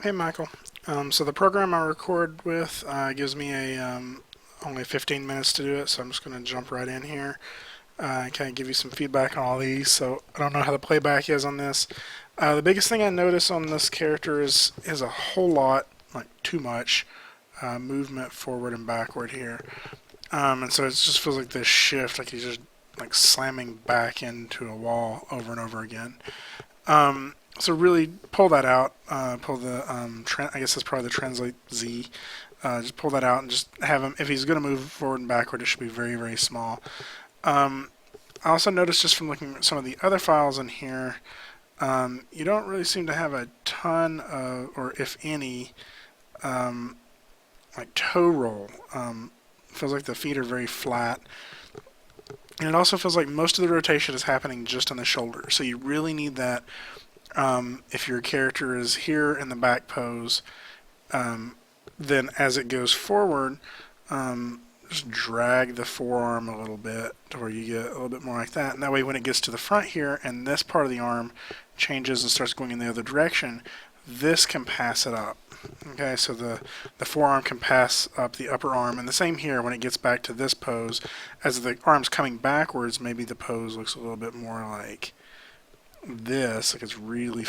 Hey Michael. So the program I record with gives me only 15 minutes to do it, so I'm just going to jump right in here and kind of give you some feedback on all these. So I don't know how the playback is on this. The biggest thing I notice on this character is a whole lot, like too much, movement forward and backward here, and so it just feels like this shift, like he's just like slamming back into a wall over and over again. So really pull that out. Pull the I guess that's probably the translate Z. Just pull that out and just have him. If he's going to move forward and backward, it should be very very small. I also noticed just from looking at some of the other files in here, you don't really seem to have a ton of, or if any, like toe roll. Feels like the feet are very flat. And it also feels like most of the rotation is happening just on the shoulder. So you really need that. If your character is here in the back pose, then as it goes forward, just drag the forearm a little bit to where you get a little bit more like that. And that way when it gets to the front here and this part of the arm changes and starts going in the other direction, this can pass it up. Okay, so the forearm can pass up the upper arm, and the same here when it gets back to this pose. As the arm's coming backwards, maybe the pose looks a little bit more like this, like it's really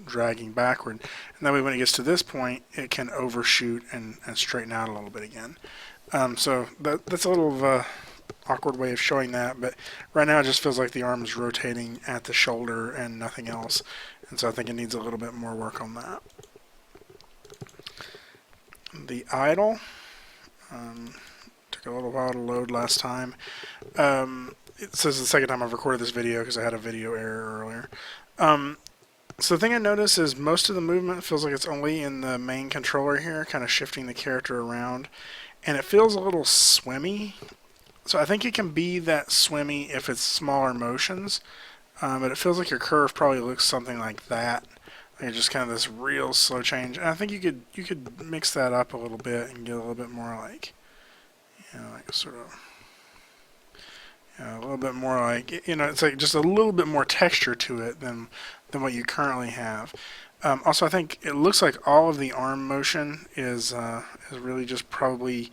dragging backward, and that way when it gets to this point it can overshoot and straighten out a little bit again. So that's a little of a awkward way of showing that, but right now it just feels like the arm is rotating at the shoulder and nothing else, and so I think it needs a little bit more work on that. The idle took a little while to load last time. This is the second time I've recorded this video because I had a video error earlier. So the thing I notice is most of the movement feels like it's only in the main controller here, kind of shifting the character around, and it feels a little swimmy. So I think it can be that swimmy if it's smaller motions, but it feels like your curve probably looks something like that. Like just kind of this real slow change. And I think you could mix that up a little bit and get a little bit more like, like sort of. A little bit more like, it's like just a little bit more texture to it than what you currently have. Also, I think it looks like all of the arm motion is really just probably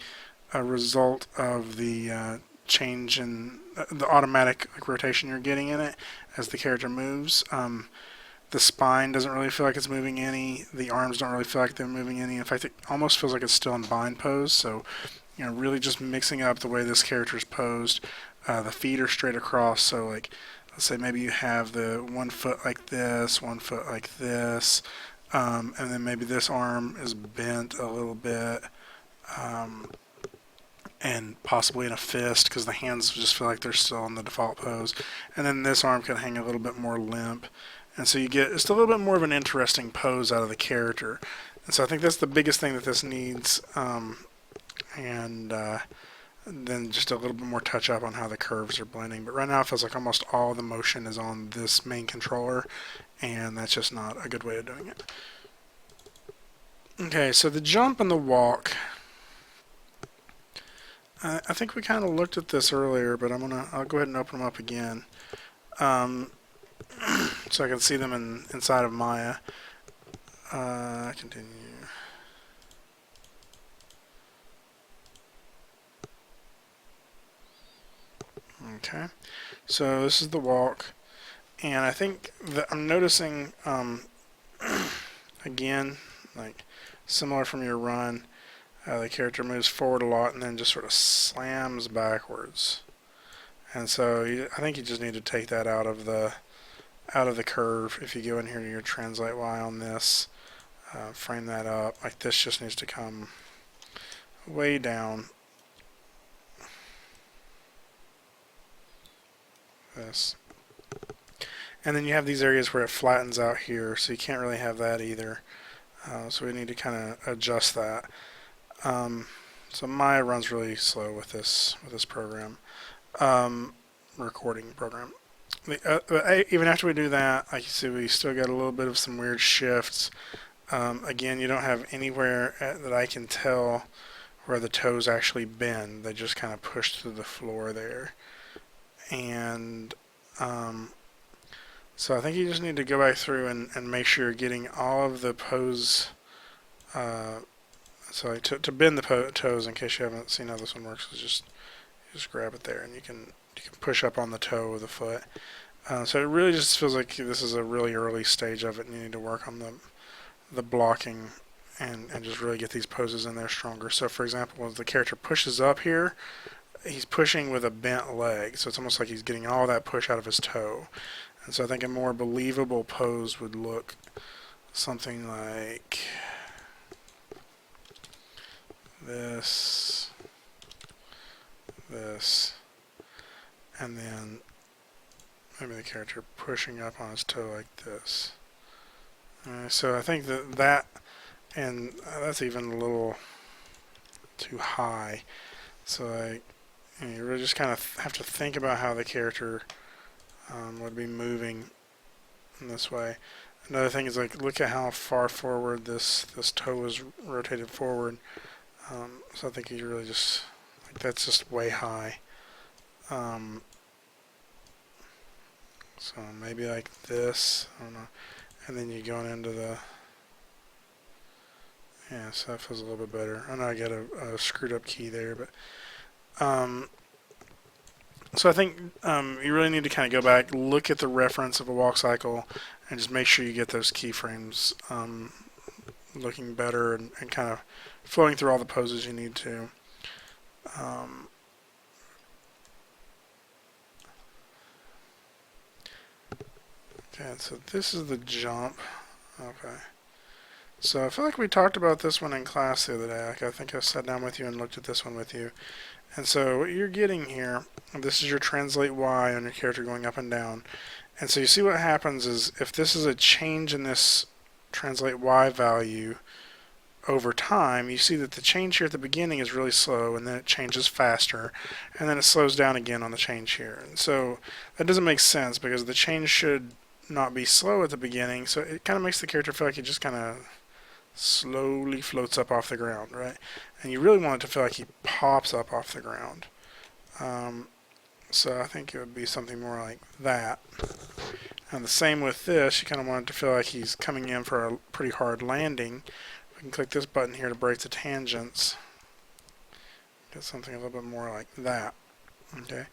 a result of the change in the automatic rotation you're getting in it as the character moves. The spine doesn't really feel like it's moving any. The arms don't really feel like they're moving any. In fact, it almost feels like it's still in bind pose. So, really just mixing up the way this character is posed. The feet are straight across, so like, let's say maybe you have the 1 foot like this, 1 foot like this, and then maybe this arm is bent a little bit, and possibly in a fist because the hands just feel like they're still in the default pose, and then this arm can hang a little bit more limp, and so you get just a little bit more of an interesting pose out of the character. And so I think that's the biggest thing that this needs, and then just a little bit more touch up on how the curves are blending. But right now it feels like almost all the motion is on this main controller, and that's just not a good way of doing it. Okay, so the jump and the walk. I think we kind of looked at this earlier, but I'll go ahead and open them up again, so I can see them inside of Maya. Continue. Okay, so this is the walk, and I think that I'm noticing, again, like similar from your run, the character moves forward a lot and then just sort of slams backwards, and so I think you just need to take that out of the curve. If you go in here to your translate Y on this, frame that up, like this just needs to come way down. This. And then you have these areas where it flattens out here, so you can't really have that either. So we need to kind of adjust that. So Maya runs really slow with this program, recording program. Even after we do that, like you see, we still got a little bit of some weird shifts. Again, you don't have anywhere that I can tell where the toes actually bend. They just kind of push through the floor there. And so I think you just need to go back through and make sure you're getting all of the pose So like to bend the toes, in case you haven't seen how this one works, is just grab it there, and you can push up on the toe of the foot. So it really just feels like this is a really early stage of it, and you need to work on the blocking and just really get these poses in there stronger. So for example, as the character pushes up here, he's pushing with a bent leg, so it's almost like he's getting all that push out of his toe. And so I think a more believable pose would look something like this, and then maybe the character pushing up on his toe like this. So I think and that's even a little too high. So you really just kind of have to think about how the character would be moving in this way. Another thing is like look at how far forward this toe is rotated forward. So I think you really just that's just way high. So maybe like this, I don't know, and then you're going into yeah, so that feels a little bit better. I know I got a screwed up key there, but so I think you really need to kind of go back, look at the reference of a walk cycle, and just make sure you get those keyframes looking better and kind of flowing through all the poses you need to. Okay, so this is the jump. Okay. So I feel like we talked about this one in class the other day. Like I think I sat down with you and looked at this one with you. And so what you're getting here, this is your translate Y on your character going up and down. And so you see what happens is if this is a change in this translate Y value over time, you see that the change here at the beginning is really slow, and then it changes faster, and then it slows down again on the change here. And so that doesn't make sense because the change should not be slow at the beginning, so it kind of makes the character feel like he just kind of slowly floats up off the ground, right? And you really want it to feel like he pops up off the ground. So I think it would be something more like that. And the same with this, you kind of want it to feel like he's coming in for a pretty hard landing. We can click this button here to break the tangents. Get something a little bit more like that. Okay,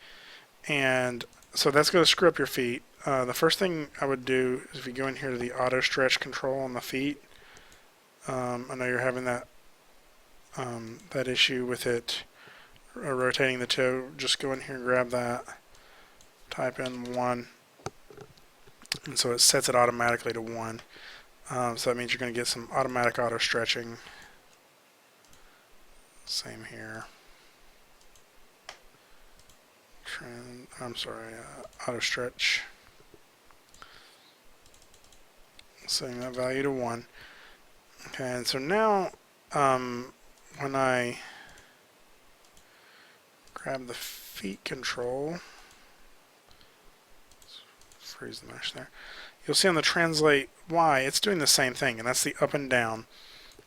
and so that's going to screw up your feet. The first thing I would do is if you go in here to the auto stretch control on the feet. I know you're having that issue with it rotating the toe. Just go in here and grab that. Type in 1, and so it sets it automatically to 1. So that means you're going to get some automatic auto stretching. Same here. Auto stretch. Setting that value to 1. Okay, and so now when I grab the feet control, freeze the mesh there, you'll see on the translate Y, it's doing the same thing, and that's the up and down.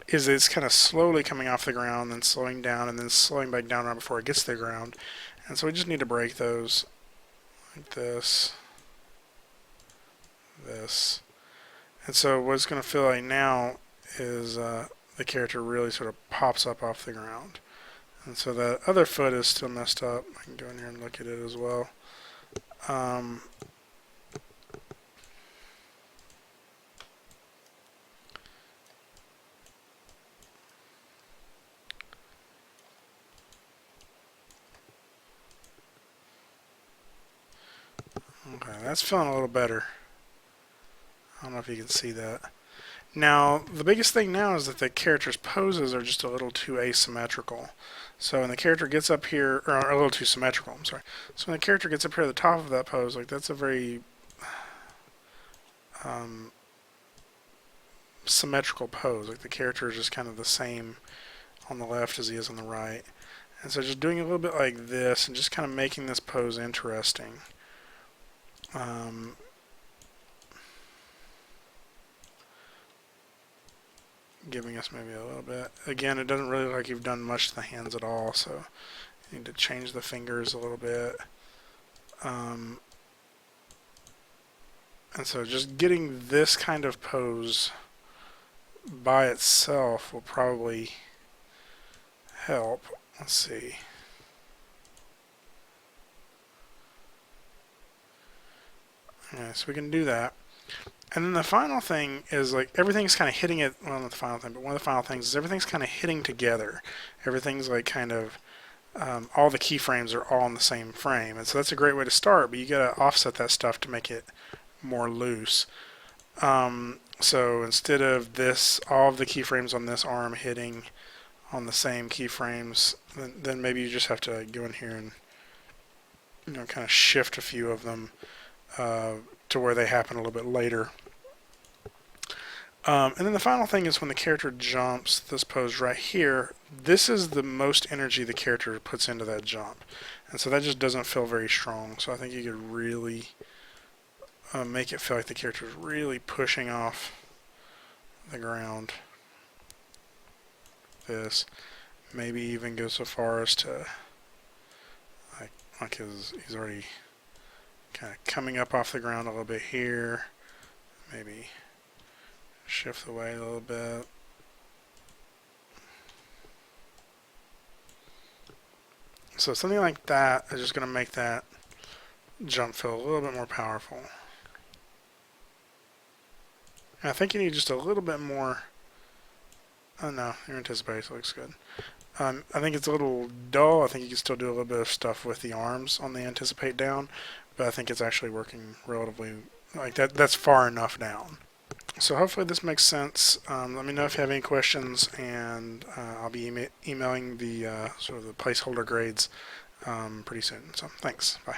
It's kind of slowly coming off the ground, then slowing down, and then slowing back down right before it gets to the ground. And so we just need to break those like this, this. And so what it's going to feel like now is the character really sort of pops up off the ground. And so the other foot is still messed up. I can go in here and look at it as well. Okay, that's feeling a little better. I don't know if you can see that. Now, the biggest thing now is that the character's poses are just a little too asymmetrical. So when the character gets up here, or a little too symmetrical, I'm sorry. So when the character gets up here at the top of that pose, like that's a very symmetrical pose. Like the character is just kind of the same on the left as he is on the right. And so just doing a little bit like this and just kind of making this pose interesting. Giving us maybe a little bit. Again, it doesn't really look like you've done much to the hands at all, so you need to change the fingers a little bit. And so just getting this kind of pose by itself will probably help. Let's see. Yeah, so we can do that. And then the final thing is like everything's kind of hitting it. Well, not the final thing, but one of the final things is everything's kind of hitting together. Everything's like kind of all the keyframes are all in the same frame, and so that's a great way to start. But you got to offset that stuff to make it more loose. So instead of this, all of the keyframes on this arm hitting on the same keyframes, then maybe you just have to go in here and kind of shift a few of them to where they happen a little bit later. And then the final thing is when the character jumps, this pose right here, this is the most energy the character puts into that jump. And so that just doesn't feel very strong. So I think you could really make it feel like the character is really pushing off the ground. This. Maybe even go so far as to, like he's already kind of coming up off the ground a little bit here. Maybe shift the way a little bit. So something like that is just going to make that jump feel a little bit more powerful. And I think you need just a little bit more. Oh no, your anticipation looks good. I think it's a little dull. I think you can still do a little bit of stuff with the arms on the anticipate down, but I think it's actually working relatively like that. That's far enough down. So hopefully this makes sense. Let me know if you have any questions, and I'll be emailing the sort of the placeholder grades pretty soon. So thanks. Bye.